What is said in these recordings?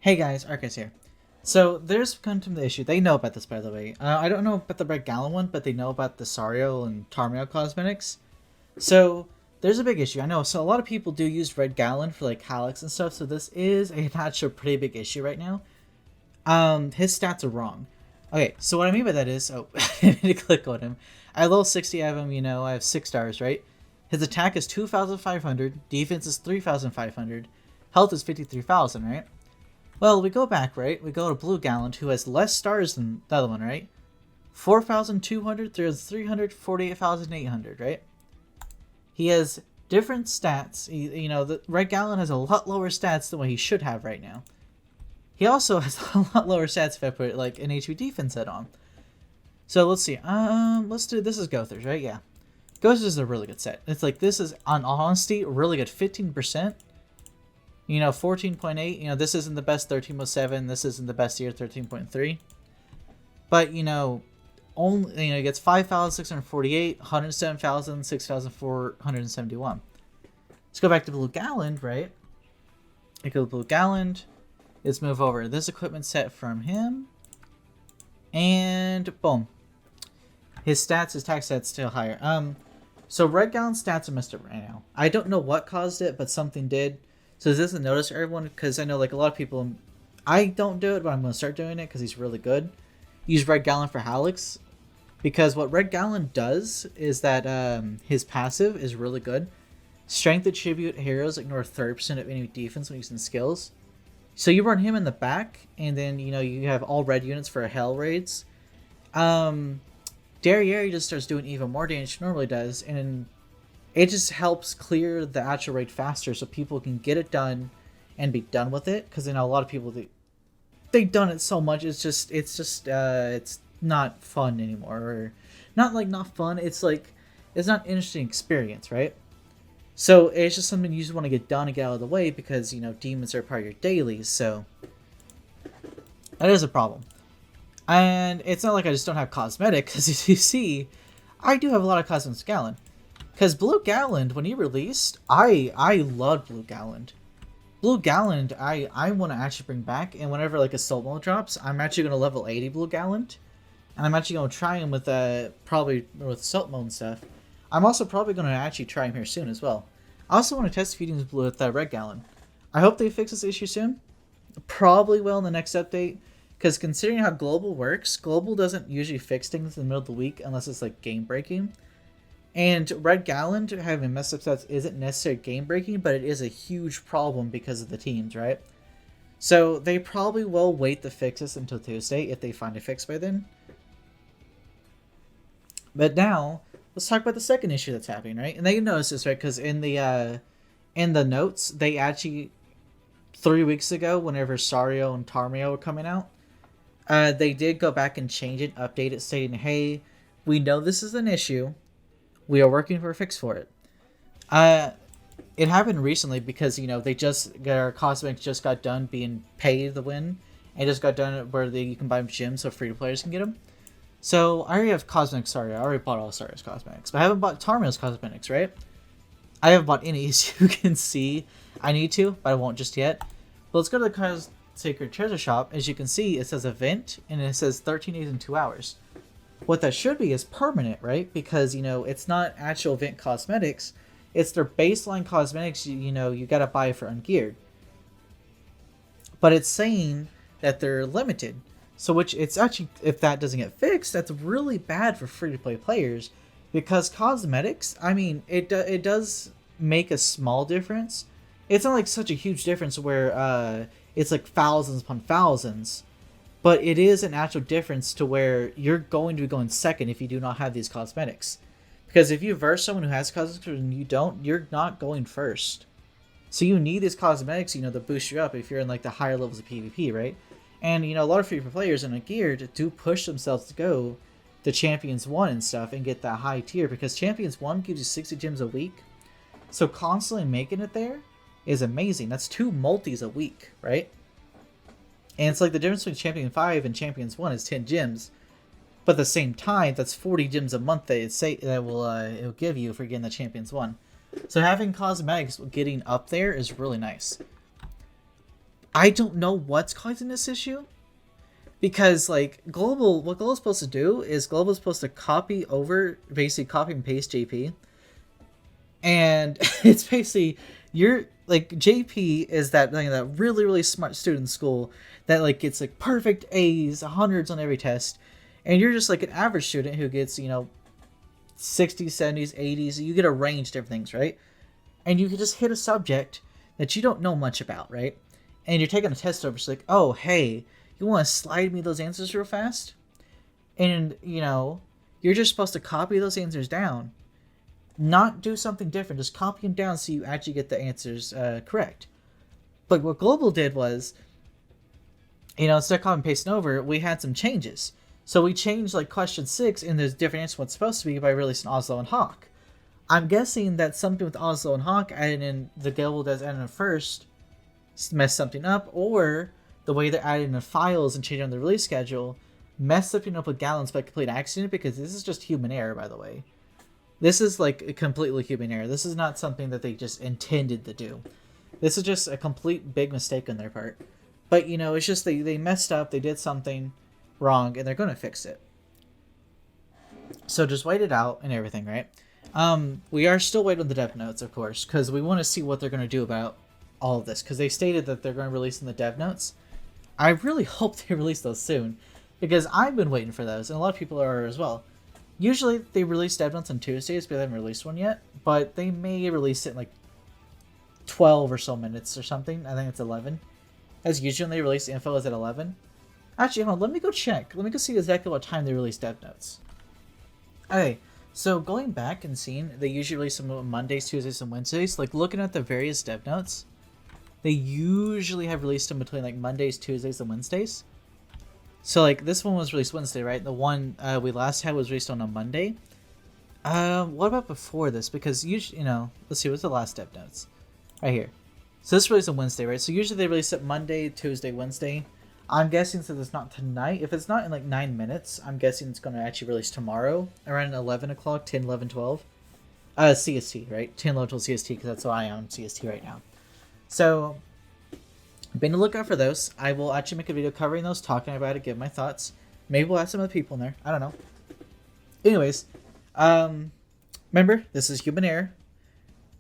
Hey guys, Arcus here. So there's come to the issue. They know about this, by the way. I don't know about the Red Gallon one, but they know about the Sario and Tarmio cosmetics. So there's a big issue. I know. So a lot of people do use Red Gallon for like Halix and stuff. So this is a actually pretty big issue right now. His stats are wrong. Okay, so what I mean by that is, I need to click on him. I level 60 of him. I have 6 stars, right? His attack is 2,500. Defense is 3,500. Health is 53,000, right? Well, we go back, right? We go to Blue Galand, who has less stars than the other one, right? 4,200, there's 348,800, right? He has different stats. The Red Galand has a lot lower stats than what he should have right now. He also has a lot lower stats if I put like an HP defense head on. So let's see. Let's do this is Gothers, right? Yeah. Gothers is a really good set. It's like this is on honesty really good. 15%. 14.8, this isn't the best 13.7, this isn't the best year 13.3. But, only, it gets 5,648, 107,000, 6,471. Let's go back to Blue Galand, right? I go to Blue Galand. Let's move over this equipment set from him. And boom. His stats, his attack stats still higher. So Red Galand's stats are messed up right now. I don't know what caused it, but something did. So this isn't notice for everyone, because I know like a lot of people, I don't do it, but I'm going to start doing it because he's really good. Use Red Galand for Halix, because what Red Galand does is that his passive is really good. Strength attribute heroes ignore 30% of any defense when using skills. So you run him in the back, and then you have all red units for hell raids. Derriere just starts doing even more damage than normally does, and it just helps clear the actual raid faster so people can get it done and be done with it. Because a lot of people, they've done it so much, it's not fun anymore. Or not fun, it's not an interesting experience, right? So it's just something you just want to get done and get out of the way, because demons are part of your dailies, so that is a problem. And it's not like I just don't have cosmetic, because as you see, I do have a lot of cosmetics Galand. Because Blue Galand, when he released, I loved Blue Galand. Blue Galand, I want to actually bring back, and whenever like Assault Mode drops, I'm actually going to level 80 Blue Galand. And I'm actually going to try him with, probably with Assault Mode and stuff. I'm also probably going to actually try him here soon as well. I also want to test feeding with Red Galand. I hope they fix this issue soon. Probably will in the next update. Because considering how Global works, Global doesn't usually fix things in the middle of the week unless it's like game breaking. And Red Galand having messed up stats isn't necessarily game breaking, but it is a huge problem because of the teams, right? So they probably will wait to fix this until Tuesday if they find a fix by then. But now let's talk about the second issue that's happening, right? And they notice this, right? Because in the notes, they actually 3 weeks ago, whenever Sario and Tarmio were coming out, they did go back and change it, update it, stating, "Hey, we know this is an issue. We are working for a fix for it." It happened recently because their cosmetics just got done being paid to win, and just got done where you can buy them gems so free to players can get them. So I already have cosmetics. Sorry, I already bought all Sario's cosmetics, but I haven't bought Tarmio's cosmetics, right? I haven't bought any, as you can see. I need to, but I won't just yet. But let's go to the Sacred Treasure Shop. As you can see, it says event, and it says 13 days and 2 hours. What that should be is permanent, right? Because, it's not actual event cosmetics. It's their baseline cosmetics, you gotta buy for ungeared. But it's saying that they're limited. So which, it's actually, if that doesn't get fixed, that's really bad for free-to-play players. Because cosmetics, I mean, it does make a small difference. It's not like such a huge difference where it's like thousands upon thousands. But it is an actual difference to where you're going to be going second if you do not have these cosmetics. Because if you verse someone who has cosmetics and you don't, you're not going first. So you need these cosmetics, to boost you up if you're in like the higher levels of PvP, right? And, a lot of free players in a geared do push themselves to go to Champions 1 and stuff and get that high tier. Because Champions 1 gives you 60 gems a week. So constantly making it there is amazing. That's 2 multis a week, right? And it's like the difference between Champion 5 and Champions 1 is 10 gems. But at the same time, that's 40 gems a month that it'll give you for getting the Champions 1. So having cosmetics getting up there is really nice. I don't know what's causing this issue. Because like what Global's supposed to do is Global's supposed to copy over, basically copy and paste JP, and it's basically you're like JP is that like, that really really smart student in school that like gets like perfect A's, hundreds on every test, and you're just like an average student who gets 60s, 70s, 80s. You get a range of different things, right? And you can just hit a subject that you don't know much about, right? And you're taking a test over, it's like, oh hey, you want to slide me those answers real fast? And, you're just supposed to copy those answers down. Not do something different. Just copy them down so you actually get the answers correct. But what Global did was, instead of copy and pasting over, we had some changes. So we changed, like, question 6 and there's different answer what's supposed to be by releasing Oslo and Hawk. I'm guessing that something with Oslo and Hawk added in the Global does added in first messed something up, or the way they're adding the files and changing the release schedule messed something up with Galand's by complete accident, because this is just human error, by the way. This is like a completely human error. This is not something that they just intended to do. This is just a complete big mistake on their part. But, it's just they messed up, they did something wrong, and they're going to fix it. So just wait it out and everything, right? We are still waiting on the dev notes, of course, because we want to see what they're going to do about all of this, because they stated that they're going to release in the dev notes. I really hope they release those soon, because I've been waiting for those, and a lot of people are as well. Usually they release dev notes on Tuesdays, but they haven't released one yet. But they may release it in like 12 or so minutes or something. I think it's 11. As usually when they release info is at 11. Actually, hold on, let me go check. Let me go see exactly what time they release dev notes. Okay, so going back and seeing, they usually release them on Mondays, Tuesdays, and Wednesdays. Like looking at the various dev notes, they usually have released them between like Mondays, Tuesdays, and Wednesdays. So like this one was released Wednesday, right? The one we last had was released on a Monday. What about before this? Because usually, let's see, what's the last dev notes? Right here. So this released on Wednesday, right? So usually they release it Monday, Tuesday, Wednesday. I'm guessing since it's not tonight, if it's not in like 9 minutes, I'm guessing it's going to actually release tomorrow around 11 o'clock, 10, 11, 12. CST, right? 10, 11, 12 CST, because that's what I am on CST right now. So, be on the lookout for those. I will actually make a video covering those, talking about it, give my thoughts. Maybe we'll have some other people in there. I don't know. Anyways, remember, this is human error.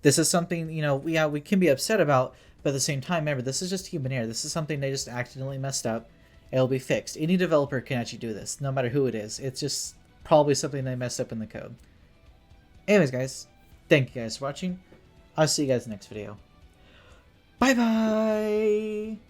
This is something, we can be upset about, but at the same time, remember, this is just human error. This is something they just accidentally messed up. It'll be fixed. Any developer can actually do this, no matter who it is. It's just probably something they messed up in the code. Anyways, guys, thank you guys for watching. I'll see you guys in the next video. Bye-bye!